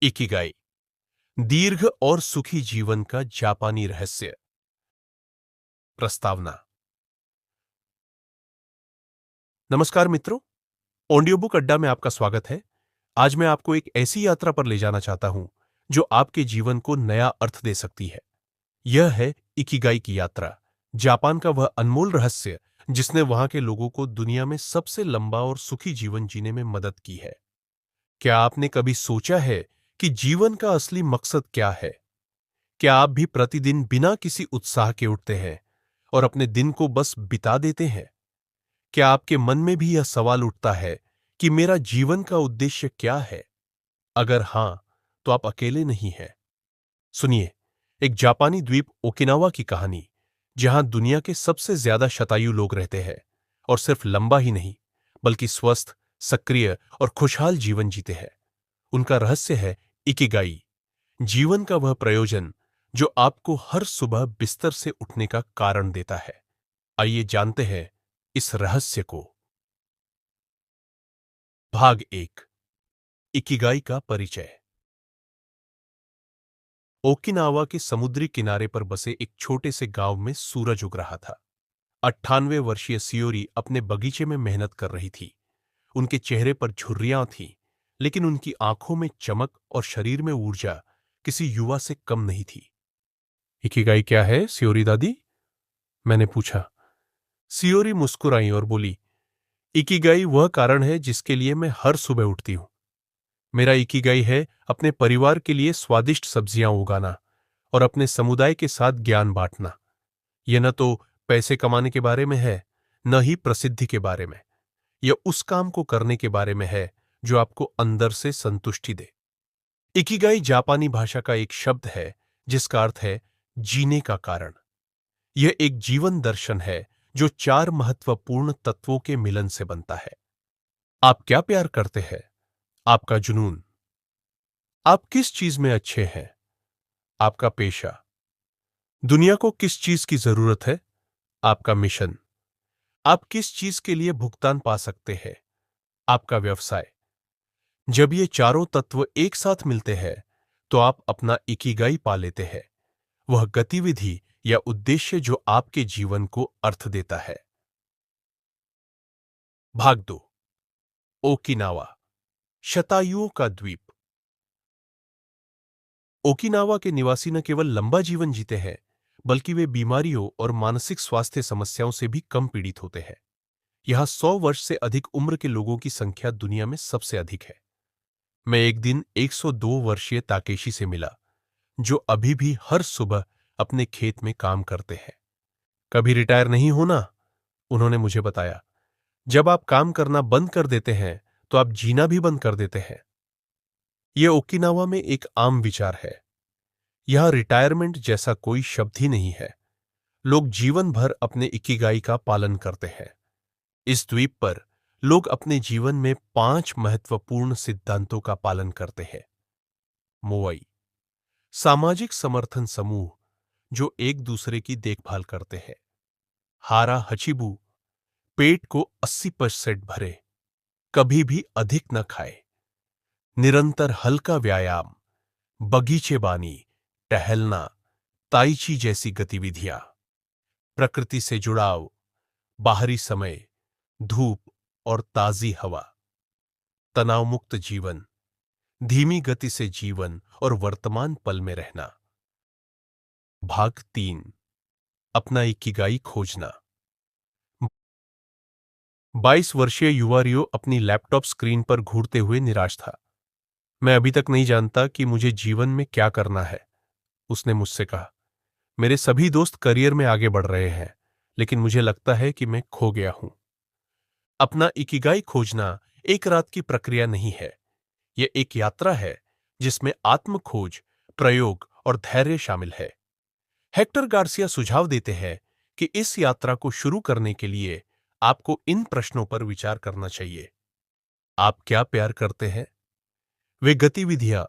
Ikigai, दीर्घ और सुखी जीवन का जापानी रहस्य। प्रस्तावना। नमस्कार मित्रों, ऑडियो बुक अड्डा में आपका स्वागत है। आज मैं आपको एक ऐसी यात्रा पर ले जाना चाहता हूं जो आपके जीवन को नया अर्थ दे सकती है। यह है इकिगाई की यात्रा, जापान का वह अनमोल रहस्य जिसने वहां के लोगों को दुनिया में सबसे लंबा और सुखी जीवन जीने में मदद की है। क्या आपने कभी सोचा है कि जीवन का असली मकसद क्या है? क्या आप भी प्रतिदिन बिना किसी उत्साह के उठते हैं और अपने दिन को बस बिता देते हैं? क्या आपके मन में भी यह सवाल उठता है कि मेरा जीवन का उद्देश्य क्या है? अगर हां, तो आप अकेले नहीं हैं। सुनिए, एक जापानी द्वीप ओकिनावा की कहानी, जहां दुनिया के सबसे ज्यादा शतायु लोग रहते हैं और सिर्फ लंबा ही नहीं, बल्कि स्वस्थ, सक्रिय और खुशहाल जीवन जीते हैं। उनका रहस्य है इकिगाई, जीवन का वह प्रयोजन जो आपको हर सुबह बिस्तर से उठने का कारण देता है। आइए जानते हैं इस रहस्य को। भाग 1, इकिगाई का परिचय। ओकिनावा के समुद्री किनारे पर बसे एक छोटे से गांव में सूरज उग रहा था। 98 वर्षीय सियोरी अपने बगीचे में मेहनत कर रही थी। उनके चेहरे पर झुर्रियां थीं, लेकिन उनकी आंखों में चमक और शरीर में ऊर्जा किसी युवा से कम नहीं थी। इकिगाई क्या है, सियोरी दादी? मैंने पूछा। सियोरी मुस्कुराई और बोली, इकिगाई वह कारण है जिसके लिए मैं हर सुबह उठती हूं। मेरा इकिगाई है अपने परिवार के लिए स्वादिष्ट सब्जियां उगाना और अपने समुदाय के साथ ज्ञान बांटना। यह न तो पैसे कमाने के बारे में है, न ही प्रसिद्धि के बारे में। यह उस काम को करने के बारे में है जो आपको अंदर से संतुष्टि दे। इकिगाई जापानी भाषा का एक शब्द है जिसका अर्थ है जीने का कारण। यह एक जीवन दर्शन है जो 4 महत्वपूर्ण तत्वों के मिलन से बनता है। आप क्या प्यार करते हैं? आपका जुनून। आप किस चीज में अच्छे हैं? आपका पेशा। दुनिया को किस चीज की जरूरत है? आपका मिशन। आप किस चीज के लिए भुगतान पा सकते हैं? आपका व्यवसाय। जब ये चारों तत्व एक साथ मिलते हैं तो आप अपना इकिगाई पा लेते हैं, वह गतिविधि या उद्देश्य जो आपके जीवन को अर्थ देता है। भाग 2, ओकिनावा, शतायुओं का द्वीप। ओकिनावा के निवासी न केवल लंबा जीवन जीते हैं, बल्कि वे बीमारियों और मानसिक स्वास्थ्य समस्याओं से भी कम पीड़ित होते हैं। यहां 100 वर्ष से अधिक उम्र के लोगों की संख्या दुनिया में सबसे अधिक है। मैं एक दिन 102 वर्षीय ताकेशी से मिला, जो अभी भी हर सुबह अपने खेत में काम करते हैं। कभी रिटायर नहीं होना, उन्होंने मुझे बताया। जब आप काम करना बंद कर देते हैं तो आप जीना भी बंद कर देते हैं। यह ओकिनावा में एक आम विचार है। यहां रिटायरमेंट जैसा कोई शब्द ही नहीं है। लोग जीवन भर अपने इकिगाई का पालन करते हैं। इस द्वीप पर लोग अपने जीवन में 5 महत्वपूर्ण सिद्धांतों का पालन करते हैं। मोआई, सामाजिक समर्थन समूह जो एक दूसरे की देखभाल करते हैं। हारा हचिबू, पेट को 80% भरे, कभी भी अधिक न खाए। निरंतर हल्का व्यायाम, बगीचेबानी, टहलना, ताइची जैसी गतिविधियां। प्रकृति से जुड़ाव, बाहरी समय, धूप और ताजी हवा। तनाव मुक्त जीवन, धीमी गति से जीवन और वर्तमान पल में रहना। भाग 3, अपना इकिगाई खोजना। 22 वर्षीय युवा रियो अपनी लैपटॉप स्क्रीन पर घूरते हुए निराश था। मैं अभी तक नहीं जानता कि मुझे जीवन में क्या करना है, उसने मुझसे कहा। मेरे सभी दोस्त करियर में आगे बढ़ रहे हैं, लेकिन मुझे लगता है कि मैं खो गया हूं। अपना इकिगाई खोजना एक रात की प्रक्रिया नहीं है। यह एक यात्रा है जिसमें आत्मखोज, प्रयोग और धैर्य शामिल है। हेक्टर गार्सिया सुझाव देते हैं कि इस यात्रा को शुरू करने के लिए आपको इन प्रश्नों पर विचार करना चाहिए। आप क्या प्यार करते हैं? वे गतिविधियां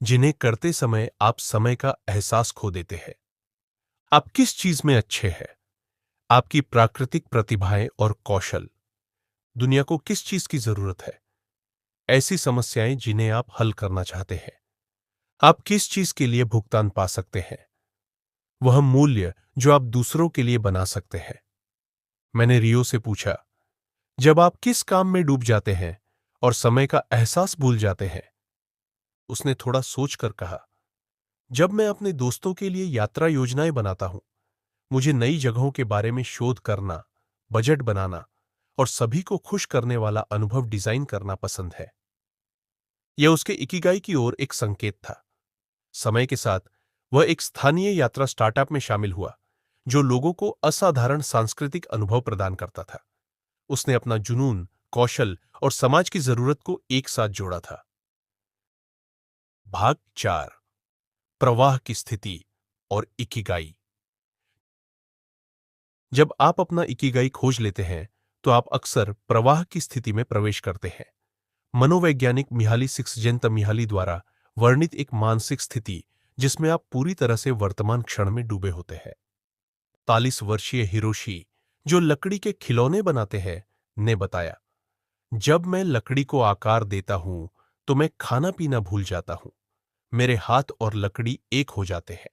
जिन्हें करते समय आप समय का एहसास खो देते हैं। आप किस चीज में अच्छे हैं? आपकी प्राकृतिक प्रतिभाएं और कौशल। दुनिया को किस चीज की जरूरत है? ऐसी समस्याएं जिन्हें आप हल करना चाहते हैं। आप किस चीज के लिए भुगतान पा सकते हैं? वह मूल्य जो आप दूसरों के लिए बना सकते हैं। मैंने रियो से पूछा, जब आप किस काम में डूब जाते हैं और समय का एहसास भूल जाते हैं? उसने थोड़ा सोचकर कहा, जब मैं अपने दोस्तों के लिए यात्रा योजनाएं बनाता हूं। मुझे नई जगहों के बारे में शोध करना, बजट बनाना और सभी को खुश करने वाला अनुभव डिजाइन करना पसंद है। यह उसके इकिगाई की ओर एक संकेत था। समय के साथ वह एक स्थानीय यात्रा स्टार्टअप में शामिल हुआ, जो लोगों को असाधारण सांस्कृतिक अनुभव प्रदान करता था। उसने अपना जुनून, कौशल और समाज की जरूरत को एक साथ जोड़ा था। भाग 4, प्रवाह की स्थिति और इकिगाई। जब आप अपना इकिगाई खोज लेते हैं, तो आप अक्सर प्रवाह की स्थिति में प्रवेश करते हैं। मनोवैज्ञानिक मिहाली सिक्सजेंतमिहाली द्वारा वर्णित एक मानसिक स्थिति जिसमें आप पूरी तरह से वर्तमान क्षण में डूबे होते हैं। 40 वर्षीय हिरोशी, जो लकड़ी के खिलौने बनाते हैं, ने बताया, जब मैं लकड़ी को आकार देता हूं तो मैं खाना पीना भूल जाता हूं। मेरे हाथ और लकड़ी एक हो जाते हैं।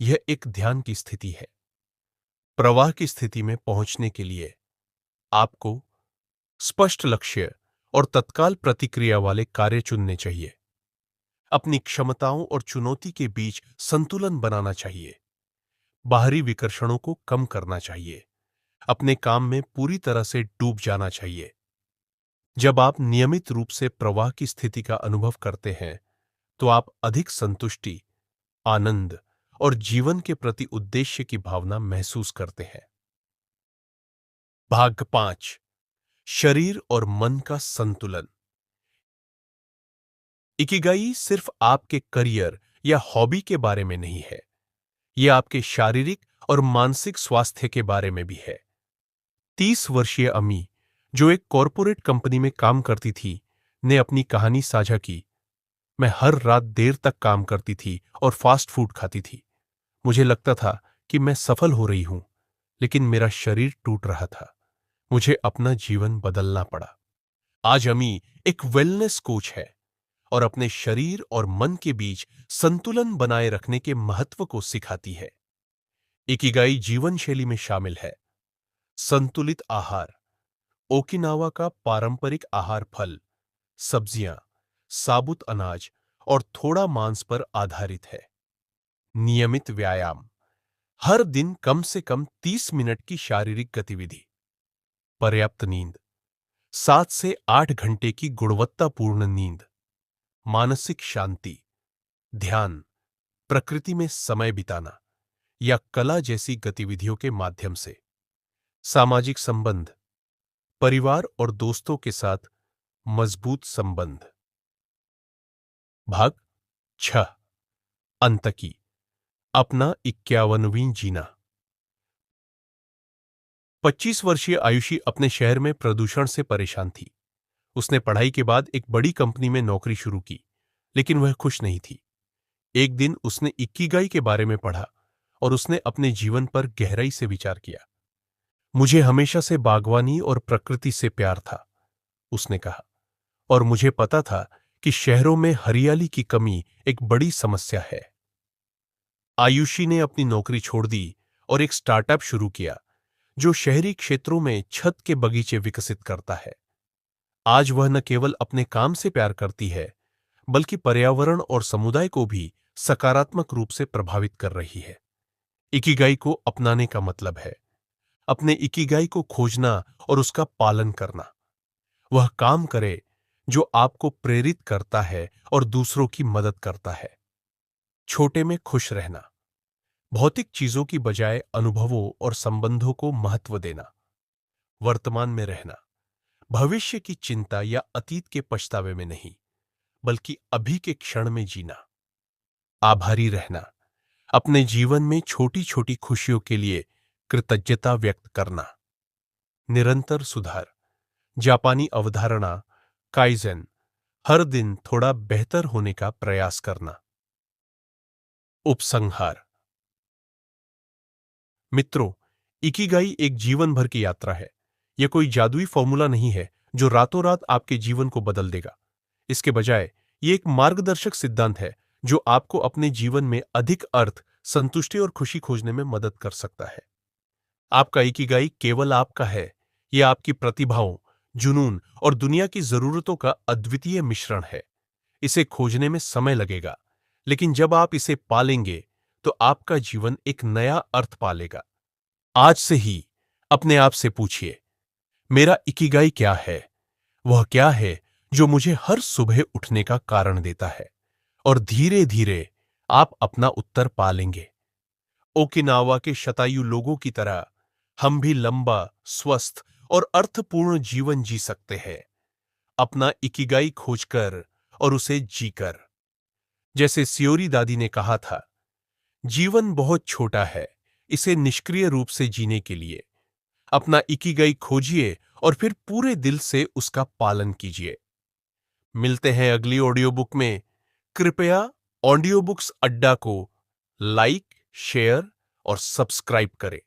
यह एक ध्यान की स्थिति है। प्रवाह की स्थिति में पहुंचने के लिए आपको स्पष्ट लक्ष्य और तत्काल प्रतिक्रिया वाले कार्य चुनने चाहिए। अपनी क्षमताओं और चुनौती के बीच संतुलन बनाना चाहिए। बाहरी विकर्षणों को कम करना चाहिए। अपने काम में पूरी तरह से डूब जाना चाहिए। जब आप नियमित रूप से प्रवाह की स्थिति का अनुभव करते हैं, तो आप अधिक संतुष्टि, आनंद और जीवन के प्रति उद्देश्य की भावना महसूस करते हैं। भाग 5, शरीर और मन का संतुलन। इकिगाई सिर्फ आपके करियर या हॉबी के बारे में नहीं है। यह आपके शारीरिक और मानसिक स्वास्थ्य के बारे में भी है। 30 वर्षीय अमी, जो एक कॉरपोरेट कंपनी में काम करती थी, ने अपनी कहानी साझा की। मैं हर रात देर तक काम करती थी और फास्ट फूड खाती थी। मुझे लगता था कि मैं सफल हो रही हूं, लेकिन मेरा शरीर टूट रहा था। मुझे अपना जीवन बदलना पड़ा। आज अमी एक वेलनेस कोच है और अपने शरीर और मन के बीच संतुलन बनाए रखने के महत्व को सिखाती है। इकिगाई जीवन शैली में शामिल है। संतुलित आहार, ओकिनावा का पारंपरिक आहार फल, सब्जियां, साबुत अनाज और थोड़ा मांस पर आधारित है। नियमित व्यायाम, हर दिन कम से कम 30 मिनट की शारीरिक गतिविधि। पर्याप्त नींद, 7 से 8 घंटे की गुणवत्तापूर्ण नींद। मानसिक शांति, ध्यान, प्रकृति में समय बिताना या कला जैसी गतिविधियों के माध्यम से। सामाजिक संबंध, परिवार और दोस्तों के साथ मजबूत संबंध। भाग 6, अंतकी, अपना 51वीं जीना। 25 वर्षीय आयुषी अपने शहर में प्रदूषण से परेशान थी। उसने पढ़ाई के बाद एक बड़ी कंपनी में नौकरी शुरू की, लेकिन वह खुश नहीं थी। एक दिन उसने इकिगाई के बारे में पढ़ा और उसने अपने जीवन पर गहराई से विचार किया। मुझे हमेशा से बागवानी और प्रकृति से प्यार था, उसने कहा, और मुझे पता था कि शहरों में हरियाली की कमी एक बड़ी समस्या है। आयुषी ने अपनी नौकरी छोड़ दी और एक स्टार्टअप शुरू किया जो शहरी क्षेत्रों में छत के बगीचे विकसित करता है। आज वह न केवल अपने काम से प्यार करती है, बल्कि पर्यावरण और समुदाय को भी सकारात्मक रूप से प्रभावित कर रही है। इकिगाई को अपनाने का मतलब है अपने इकिगाई को खोजना और उसका पालन करना। वह काम करे जो आपको प्रेरित करता है और दूसरों की मदद करता है। छोटे में खुश रहना, भौतिक चीजों की बजाय अनुभवों और संबंधों को महत्व देना। वर्तमान में रहना, भविष्य की चिंता या अतीत के पछतावे में नहीं, बल्कि अभी के क्षण में जीना। आभारी रहना, अपने जीवन में छोटी छोटी खुशियों के लिए कृतज्ञता व्यक्त करना। निरंतर सुधार, जापानी अवधारणा काइजेन, हर दिन थोड़ा बेहतर होने का प्रयास करना। उपसंहार। मित्रों, इकिगाई एक जीवन भर की यात्रा है। यह कोई जादुई फॉर्मूला नहीं है जो रातों रात आपके जीवन को बदल देगा। इसके बजाय यह एक मार्गदर्शक सिद्धांत है जो आपको अपने जीवन में अधिक अर्थ, संतुष्टि और खुशी खोजने में मदद कर सकता है। आपका इकिगाई केवल आपका है, यह आपकी प्रतिभाओं, जुनून और दुनिया की जरूरतों का अद्वितीय मिश्रण है। इसे खोजने में समय लगेगा, लेकिन जब आप इसे पालेंगे तो आपका जीवन एक नया अर्थ पालेगा। आज से ही अपने आप से पूछिए, मेरा इकिगाई क्या है? वह क्या है जो मुझे हर सुबह उठने का कारण देता है? और धीरे धीरे आप अपना उत्तर पालेंगे। ओकिनावा के शतायु लोगों की तरह हम भी लंबा, स्वस्थ और अर्थपूर्ण जीवन जी सकते हैं, अपना इकिगाई खोजकर और उसे जीकर। जैसे सियोरी दादी ने कहा था, जीवन बहुत छोटा है इसे निष्क्रिय रूप से जीने के लिए। अपना इकिगाई खोजिए और फिर पूरे दिल से उसका पालन कीजिए। मिलते हैं अगली ऑडियो बुक में। कृपया ऑडियो बुक्स अड्डा को लाइक, शेयर और सब्सक्राइब करें।